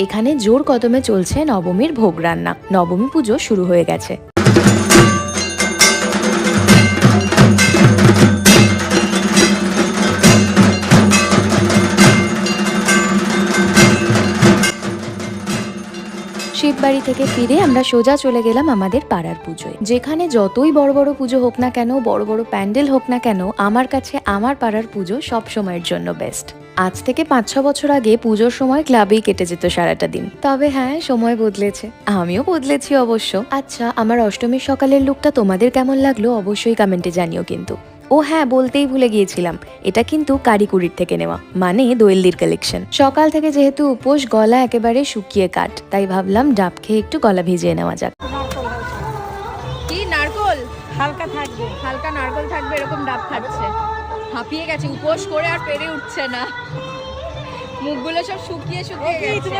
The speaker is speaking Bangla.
এখানে জোর কদমে চলছে নবমীর ভোগ রান্না। নবমী পুজো শুরু হয়ে গেছে। শিববাড়ি থেকে ফিরে আমরা সোজা চলে গেলাম আমাদের পাড়ার পুজোয়। যেখানে যতই বড় বড় পুজো হোক না কেন, বড় বড় প্যান্ডেল হোক না কেন, আমার কাছে আমার পাড়ার পুজো সব সময়ের জন্য বেস্ট। আজ থেকে 5-6 বছর আগে পুজোর সময় ক্লাবেই কেটে যেত সারাটা দিন। তবে হ্যাঁ, সময় বদলেছে, আমিও বদলেছি অবশ্য। আচ্ছা, আমার অষ্টমীর সকালের লুকটা তোমাদের কেমন লাগলো অবশ্যই কমেন্টে জানিও কিন্তু। ও হ্যাঁ, বলতেই ভুলে গিয়েছিলাম, এটা কিন্তু কারিকুরির থেকে নেওয়া, মানে দোয়েলদির কালেকশন। সকাল থেকে যেহেতু উপোস, গলা একেবারে শুকিয়ে কাট, তাই ভাবলাম ডাব খেয়ে একটু গলা ভিজিয়ে নেওয়া যাক। কি নারকল হালকা থাকবে, হালকা নারকল থাকবে, এরকম ডাব খাচ্ছে। হাঁপিয়ে গেছে উপোস করে, আর পেরে উঠছে না, মুখগুলো সব শুকিয়ে শুকিয়ে গেছে।